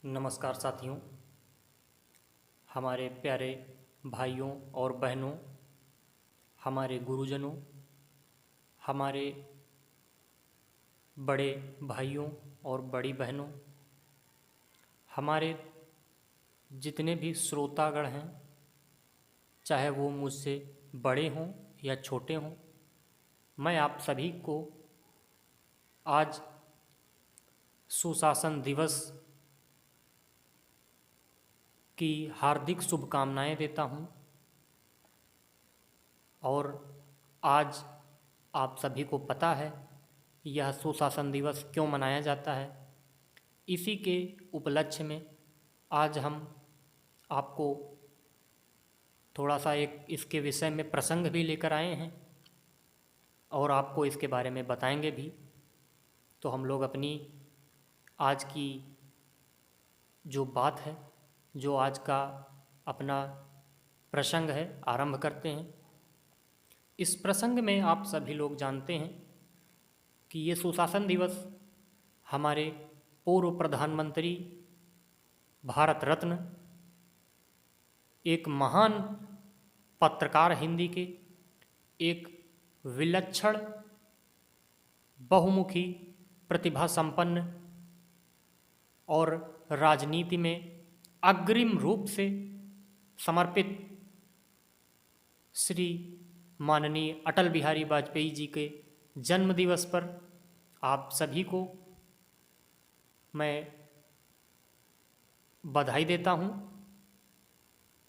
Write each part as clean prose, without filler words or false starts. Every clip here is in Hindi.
नमस्कार साथियों, हमारे प्यारे भाइयों और बहनों, हमारे गुरुजनों, हमारे बड़े भाइयों और बड़ी बहनों, हमारे जितने भी श्रोतागण हैं, चाहे वो मुझसे बड़े हों या छोटे हों, मैं आप सभी को आज सुशासन दिवस की हार्दिक शुभकामनाएं देता हूं। और आज आप सभी को पता है यह सुशासन दिवस क्यों मनाया जाता है। इसी के उपलक्ष्य में आज हम आपको थोड़ा सा एक इसके विषय में प्रसंग भी लेकर आए हैं और आपको इसके बारे में बताएंगे भी। तो हम लोग अपनी आज की जो बात है, जो आज का अपना प्रसंग है, आरंभ करते हैं। इस प्रसंग में आप सभी लोग जानते हैं कि ये सुशासन दिवस हमारे पूर्व प्रधानमंत्री, भारत रत्न, एक महान पत्रकार हिंदी के, एक विलक्षण बहुमुखी प्रतिभा संपन्न और राजनीति में अग्रिम रूप से समर्पित श्री माननीय अटल बिहारी वाजपेयी जी के जन्म दिवस पर आप सभी को मैं बधाई देता हूं।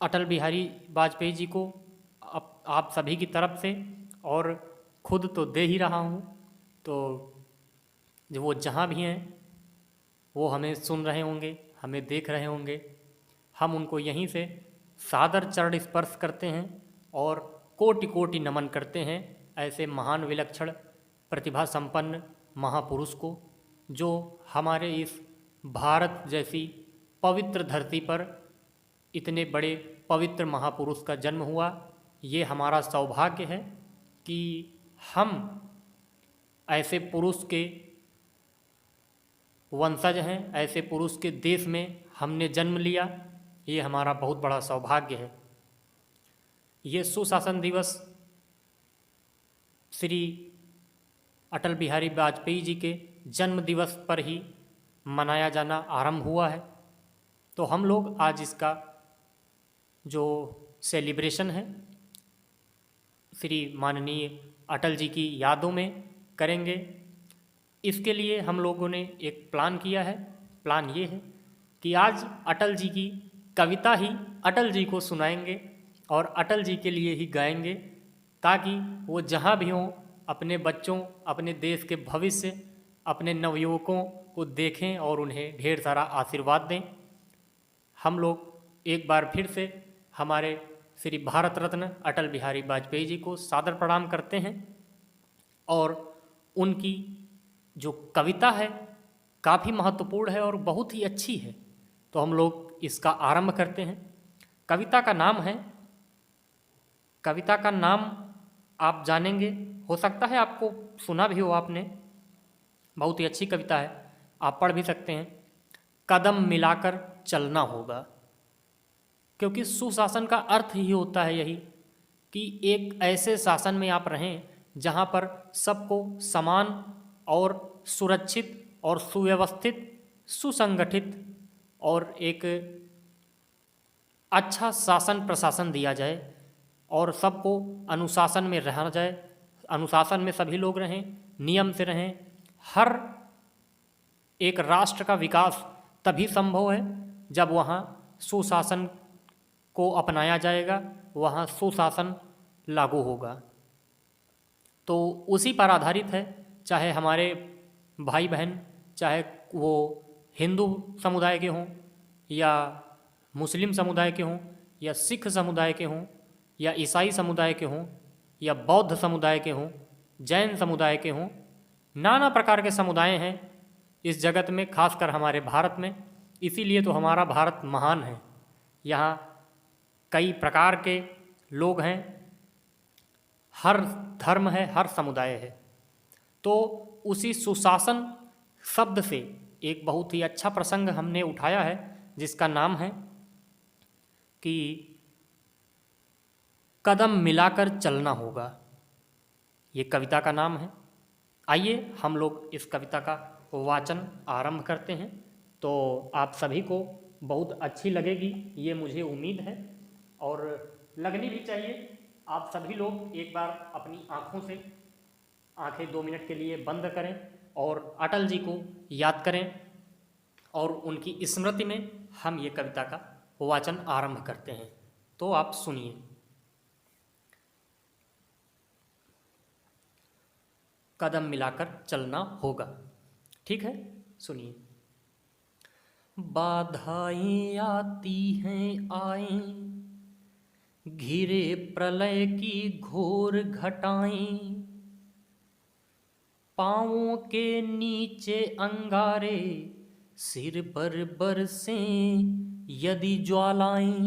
अटल बिहारी वाजपेयी जी को आप सभी की तरफ से, और खुद तो दे ही रहा हूं, तो जो वो जहां भी हैं वो हमें सुन रहे होंगे, हमें देख रहे होंगे, हम उनको यहीं से सादर चरण स्पर्श करते हैं और कोटि कोटि नमन करते हैं ऐसे महान विलक्षण प्रतिभा संपन्न महापुरुष को, जो हमारे इस भारत जैसी पवित्र धरती पर इतने बड़े पवित्र महापुरुष का जन्म हुआ। ये हमारा सौभाग्य है कि हम ऐसे पुरुष के वंशज हैं, ऐसे पुरुष के देश में हमने जन्म लिया। ये हमारा बहुत बड़ा सौभाग्य है। ये सुशासन दिवस श्री अटल बिहारी वाजपेयी जी के जन्म दिवस पर ही मनाया जाना आरंभ हुआ है। तो हम लोग आज इसका जो सेलिब्रेशन है श्री माननीय अटल जी की यादों में करेंगे। इसके लिए हम लोगों ने एक प्लान किया है। प्लान ये है कि आज अटल जी की कविता ही अटल जी को सुनाएंगे और अटल जी के लिए ही गाएंगे, ताकि वो जहाँ भी हों अपने बच्चों, अपने देश के भविष्य, अपने नवयुवकों को देखें और उन्हें ढेर सारा आशीर्वाद दें। हम लोग एक बार फिर से हमारे श्री भारत रत्न अटल बिहारी वाजपेयी जी को सादर प्रणाम करते हैं और उनकी जो कविता है काफ़ी महत्वपूर्ण है और बहुत ही अच्छी है। तो हम लोग इसका आरंभ करते हैं। कविता का नाम आप जानेंगे, हो सकता है आपको सुना भी हो आपने, बहुत ही अच्छी कविता है, आप पढ़ भी सकते हैं। कदम मिलाकर चलना होगा, क्योंकि सुशासन का अर्थ ही होता है यही कि एक ऐसे शासन में आप रहें जहाँ पर सबको समान और सुरक्षित और सुव्यवस्थित, सुसंगठित और एक अच्छा शासन प्रशासन दिया जाए और सबको अनुशासन में रहना जाए। अनुशासन में सभी लोग रहें, नियम से रहें। हर एक राष्ट्र का विकास तभी संभव है जब वहाँ सुशासन को अपनाया जाएगा, वहाँ सुशासन लागू होगा। तो उसी पर आधारित है, चाहे हमारे भाई बहन, चाहे वो हिंदू समुदाय के हों या मुस्लिम समुदाय के हों या सिख समुदाय के हों या ईसाई समुदाय के हों या बौद्ध समुदाय के हों, जैन समुदाय के हों, नाना प्रकार के समुदाय हैं इस जगत में, खासकर हमारे भारत में। इसीलिए तो हमारा भारत महान है। यहाँ कई प्रकार के लोग हैं, हर धर्म है, हर समुदाय है। तो उसी सुशासन शब्द से एक बहुत ही अच्छा प्रसंग हमने उठाया है जिसका नाम है कि कदम मिलाकर चलना होगा। ये कविता का नाम है। आइए हम लोग इस कविता का वाचन आरंभ करते हैं। तो आप सभी को बहुत अच्छी लगेगी ये मुझे उम्मीद है, और लगनी भी चाहिए। आप सभी लोग एक बार अपनी आंखें 2 मिनट के लिए बंद करें और अटल जी को याद करें, और उनकी स्मृति में हम ये कविता का वाचन आरंभ करते हैं। तो आप सुनिए। कदम मिलाकर चलना होगा। ठीक है, सुनिए। बाधाएं आती हैं आएं, घिरे प्रलय की घोर घटाएं, पांवों के नीचे अंगारे, सिर पर बरसें यदि ज्वालाएं,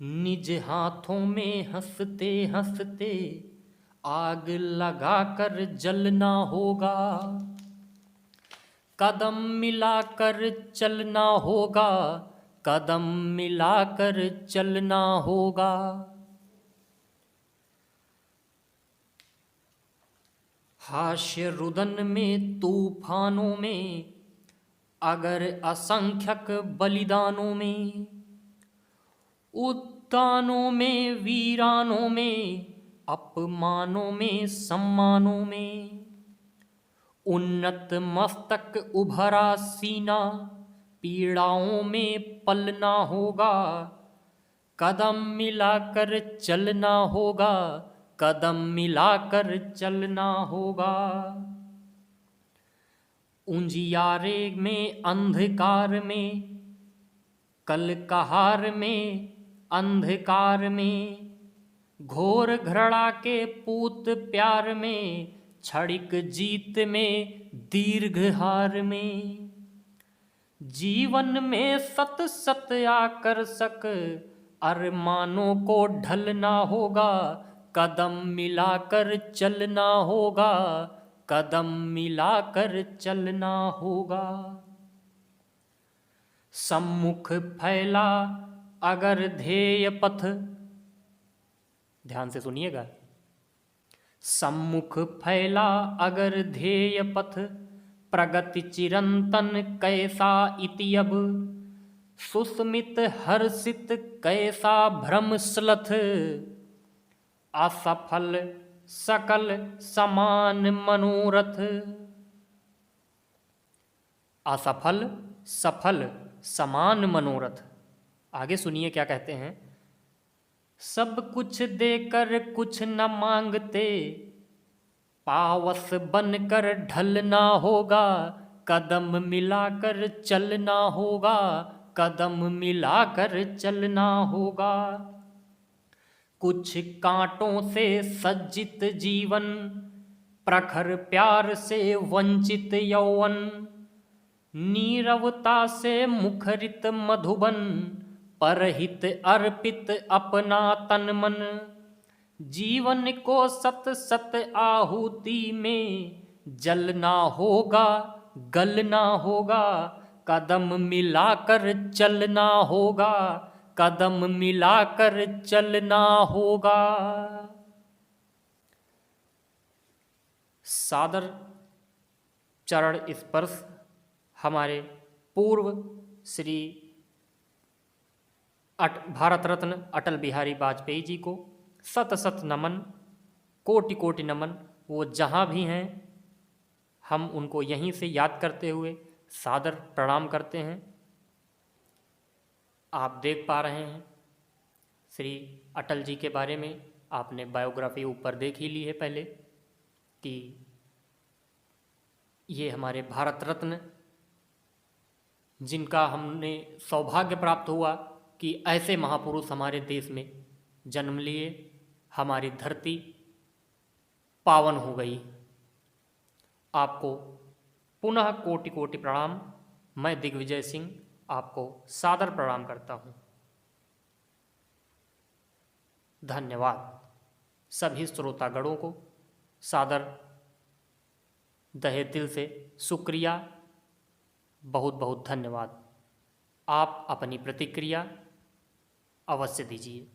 निज हाथों में हंसते हंसते आग लगाकर जलना होगा। कदम मिलाकर चलना होगा, कदम मिलाकर चलना होगा। हास्य रुदन में तूफानों में, अगर असंख्यक बलिदानों में, उद्यानों में वीरानों में, अपमानों में सम्मानों में, उन्नत मस्तक उभरा सीना, पीड़ाओं में पलना होगा। कदम मिलाकर चलना होगा, कदम मिलाकर चलना होगा। उजियारे में अंधकार में, कल कहार में अंधकार में, घोर घृणा के पूत प्यार में, क्षणिक जीत में दीर्घ हार में, जीवन में सत सत आकर्षक अरमानों को ढलना होगा। कदम मिलाकर चलना होगा, कदम मिलाकर चलना होगा। सम्मुख फैला अगर ध्येय पथ, ध्यान से सुनिएगा। सम्मुख फैला अगर ध्येय पथ, प्रगति चिरंतन कैसा इति अब, सुस्मित हर्षित कैसा भ्रम स्लथ, असफल सकल समान मनोरथ। असफल सफल समान मनोरथ। आगे सुनिए क्या कहते हैं। सब कुछ देकर कुछ न मांगते, पावस बनकर ढलना होगा। कदम मिलाकर चलना होगा, कदम मिलाकर चलना होगा। कुछ कांटों से सज्जित जीवन, प्रखर प्यार से वंचित यौवन, नीरवता से मुखरित मधुबन, परहित अर्पित अपना तन मन। जीवन को सत सत आहुति में जलना होगा, गलना होगा। कदम मिलाकर चलना होगा, कदम मिलाकर चलना होगा। सादर चरण स्पर्श हमारे पूर्व श्री भारत रत्न अटल बिहारी वाजपेयी जी को सत सत नमन, कोटि कोटि नमन। वो जहाँ भी हैं हम उनको यहीं से याद करते हुए सादर प्रणाम करते हैं। आप देख पा रहे हैं श्री अटल जी के बारे में आपने बायोग्राफी ऊपर देख ही ली है पहले, कि ये हमारे भारत रत्न जिनका हमने सौभाग्य प्राप्त हुआ कि ऐसे महापुरुष हमारे देश में जन्म लिए, हमारी धरती पावन हो गई। आपको पुनः कोटि कोटि प्रणाम। मैं दिग्विजय सिंह आपको सादर प्रणाम करता हूँ। धन्यवाद। सभी श्रोतागणों को सादर तहे दिल से शुक्रिया, बहुत बहुत धन्यवाद। आप अपनी प्रतिक्रिया अवश्य दीजिए।